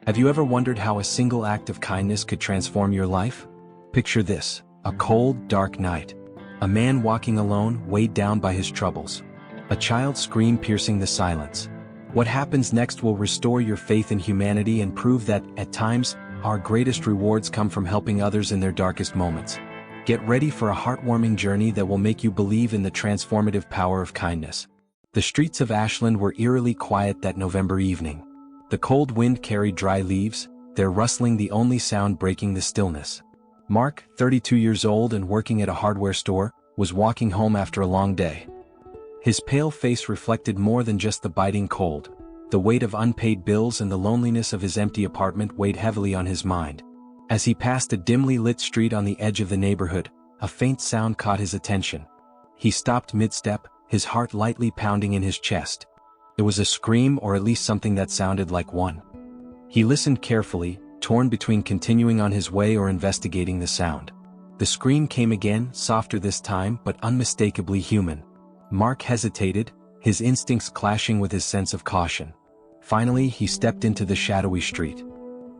Have you ever wondered how a single act of kindness could transform your life? Picture this, a cold, dark night. A man walking alone, weighed down by his troubles. A child's scream piercing the silence. What happens next will restore your faith in humanity and prove that, at times, our greatest rewards come from helping others in their darkest moments. Get ready for a heartwarming journey that will make you believe in the transformative power of kindness. The streets of Ashland were eerily quiet that November evening. The cold wind carried dry leaves, their rustling the only sound breaking the stillness. Mark, 32 years old and working at a hardware store, was walking home after a long day. His pale face reflected more than just the biting cold. The weight of unpaid bills and the loneliness of his empty apartment weighed heavily on his mind. As he passed a dimly lit street on the edge of the neighborhood, a faint sound caught his attention. He stopped mid-step, his heart lightly pounding in his chest. It was a scream, or at least something that sounded like one. He listened carefully, torn between continuing on his way or investigating the sound. The scream came again, softer this time but unmistakably human. Mark hesitated, his instincts clashing with his sense of caution. Finally, he stepped into the shadowy street.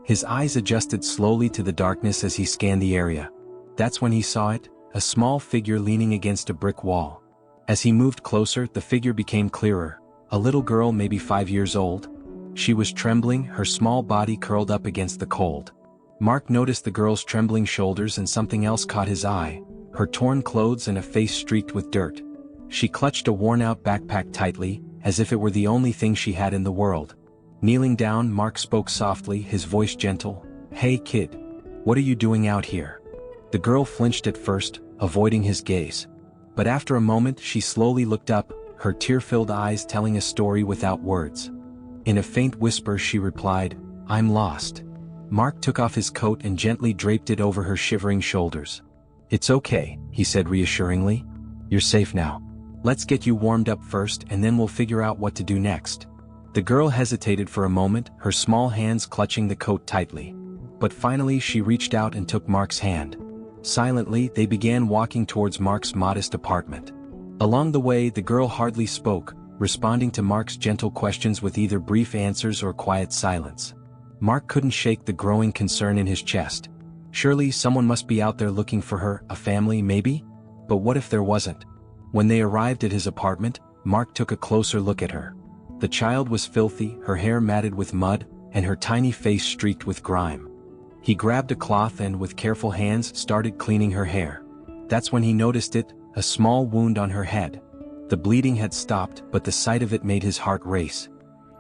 His eyes adjusted slowly to the darkness as he scanned the area. That's when he saw it, a small figure leaning against a brick wall. As he moved closer, the figure became clearer. A little girl, maybe 5 years old. She was trembling, her small body curled up against the cold. Mark noticed the girl's trembling shoulders, and something else caught his eye: her torn clothes and a face streaked with dirt. She clutched a worn-out backpack tightly, as if it were the only thing she had in the world. Kneeling down, Mark spoke softly, his voice gentle. "Hey kid, what are you doing out here?" The girl flinched at first, avoiding his gaze. But after a moment she slowly looked up, her tear-filled eyes telling a story without words. In a faint whisper she replied, "I'm lost." Mark took off his coat and gently draped it over her shivering shoulders. "It's okay," he said reassuringly. "You're safe now. Let's get you warmed up first and then we'll figure out what to do next." The girl hesitated for a moment, her small hands clutching the coat tightly. But finally she reached out and took Mark's hand. Silently, they began walking towards Mark's modest apartment. Along the way, the girl hardly spoke, responding to Mark's gentle questions with either brief answers or quiet silence. Mark couldn't shake the growing concern in his chest. Surely someone must be out there looking for her, a family maybe? But what if there wasn't? When they arrived at his apartment, Mark took a closer look at her. The child was filthy, her hair matted with mud, and her tiny face streaked with grime. He grabbed a cloth and, with careful hands, started cleaning her hair. That's when he noticed it, a small wound on her head. The bleeding had stopped, but the sight of it made his heart race.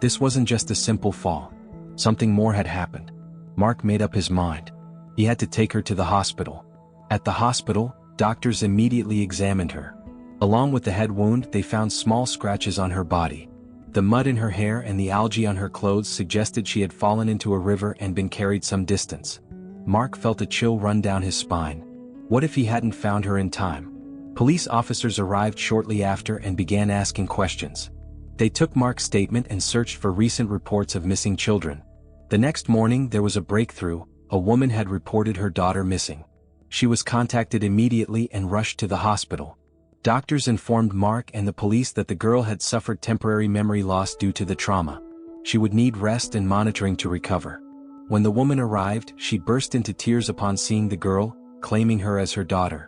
This wasn't just a simple fall. Something more had happened. Mark made up his mind. He had to take her to the hospital. At the hospital, doctors immediately examined her. Along with the head wound, they found small scratches on her body. The mud in her hair and the algae on her clothes suggested she had fallen into a river and been carried some distance. Mark felt a chill run down his spine. What if he hadn't found her in time? Police officers arrived shortly after and began asking questions. They took Mark's statement and searched for recent reports of missing children. The next morning there was a breakthrough. A woman had reported her daughter missing. She was contacted immediately and rushed to the hospital. Doctors informed Mark and the police that the girl had suffered temporary memory loss due to the trauma. She would need rest and monitoring to recover. When the woman arrived, she burst into tears upon seeing the girl, claiming her as her daughter.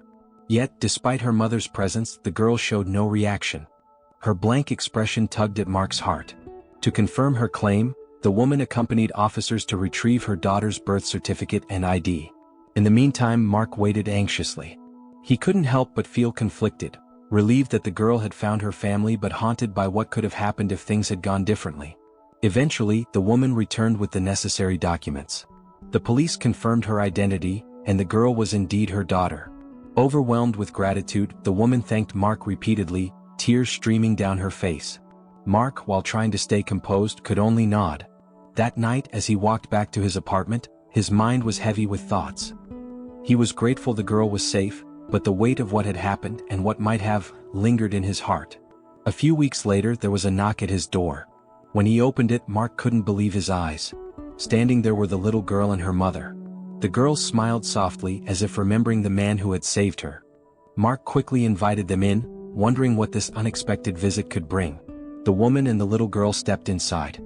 Yet, despite her mother's presence, the girl showed no reaction. Her blank expression tugged at Mark's heart. To confirm her claim, the woman accompanied officers to retrieve her daughter's birth certificate and ID. In the meantime, Mark waited anxiously. He couldn't help but feel conflicted, relieved that the girl had found her family but haunted by what could have happened if things had gone differently. Eventually, the woman returned with the necessary documents. The police confirmed her identity, and the girl was indeed her daughter. Overwhelmed with gratitude, the woman thanked Mark repeatedly, tears streaming down her face. Mark, while trying to stay composed, could only nod. That night, as he walked back to his apartment, his mind was heavy with thoughts. He was grateful the girl was safe, but the weight of what had happened and what might have lingered in his heart. A few weeks later, there was a knock at his door. When he opened it, Mark couldn't believe his eyes. Standing there were the little girl and her mother. The girl smiled softly, as if remembering the man who had saved her. Mark quickly invited them in, wondering what this unexpected visit could bring. The woman and the little girl stepped inside.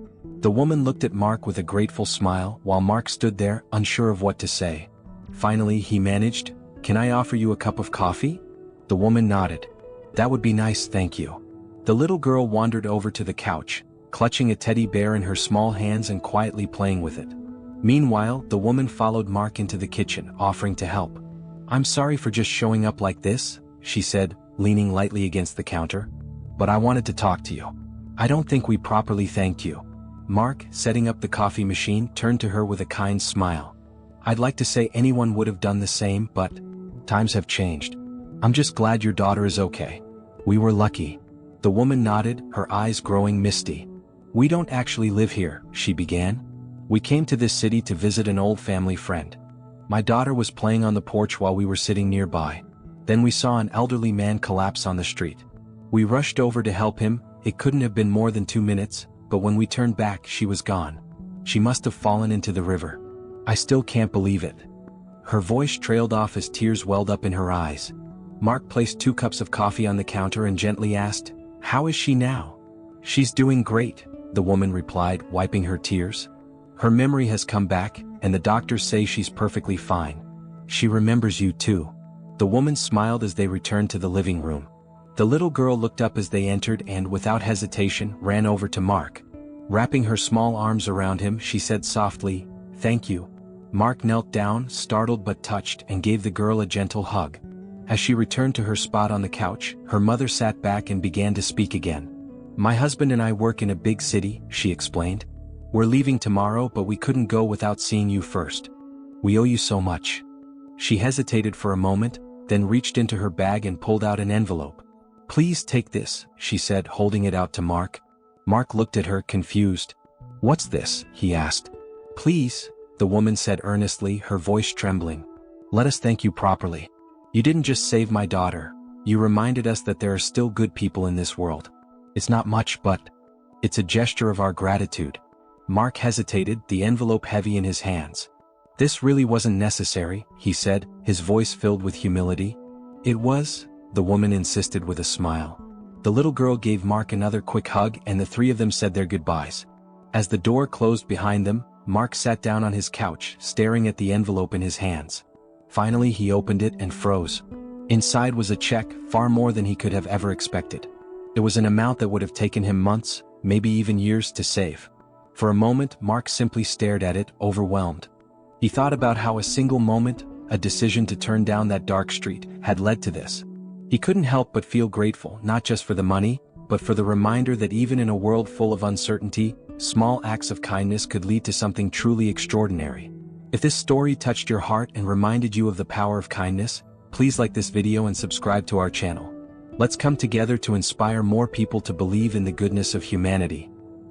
The woman looked at Mark with a grateful smile while Mark stood there, unsure of what to say. Finally, he managed, "Can I offer you a cup of coffee?" The woman nodded. "That would be nice, thank you." The little girl wandered over to the couch, clutching a teddy bear in her small hands and quietly playing with it. Meanwhile, the woman followed Mark into the kitchen, offering to help. "I'm sorry for just showing up like this," she said, leaning lightly against the counter. "But I wanted to talk to you. I don't think we properly thanked you." Mark, setting up the coffee machine, turned to her with a kind smile. "I'd like to say anyone would have done the same, but times have changed. I'm just glad your daughter is okay. We were lucky." The woman nodded, her eyes growing misty. "We don't actually live here," she began. "We came to this city to visit an old family friend. My daughter was playing on the porch while we were sitting nearby. Then we saw an elderly man collapse on the street. We rushed over to help him. It couldn't have been more than 2 minutes, but when we turned back, she was gone. She must have fallen into the river. I still can't believe it." Her voice trailed off as tears welled up in her eyes. Mark placed 2 cups of coffee on the counter and gently asked, "How is she now?" "She's doing great," the woman replied, wiping her tears. "Her memory has come back, and the doctors say she's perfectly fine. She remembers you too." The woman smiled as they returned to the living room. The little girl looked up as they entered and, without hesitation, ran over to Mark. Wrapping her small arms around him, she said softly, "Thank you." Mark knelt down, startled but touched, and gave the girl a gentle hug. As she returned to her spot on the couch, her mother sat back and began to speak again. "My husband and I work in a big city," she explained. "We're leaving tomorrow, but we couldn't go without seeing you first. We owe you so much." She hesitated for a moment, then reached into her bag and pulled out an envelope. "Please take this," she said, holding it out to Mark. Mark looked at her, confused. "What's this?" he asked. "Please," the woman said earnestly, her voice trembling. "Let us thank you properly. You didn't just save my daughter. You reminded us that there are still good people in this world. It's not much, but it's a gesture of our gratitude." Mark hesitated, the envelope heavy in his hands. "This really wasn't necessary," he said, his voice filled with humility. "It was," the woman insisted with a smile. The little girl gave Mark another quick hug and the 3 of them said their goodbyes. As the door closed behind them, Mark sat down on his couch, staring at the envelope in his hands. Finally he opened it and froze. Inside was a check, far more than he could have ever expected. It was an amount that would have taken him months, maybe even years to save. For a moment, Mark simply stared at it, overwhelmed. He thought about how a single moment, a decision to turn down that dark street, had led to this. He couldn't help but feel grateful, not just for the money, but for the reminder that even in a world full of uncertainty, small acts of kindness could lead to something truly extraordinary. If this story touched your heart and reminded you of the power of kindness, please like this video and subscribe to our channel. Let's come together to inspire more people to believe in the goodness of humanity.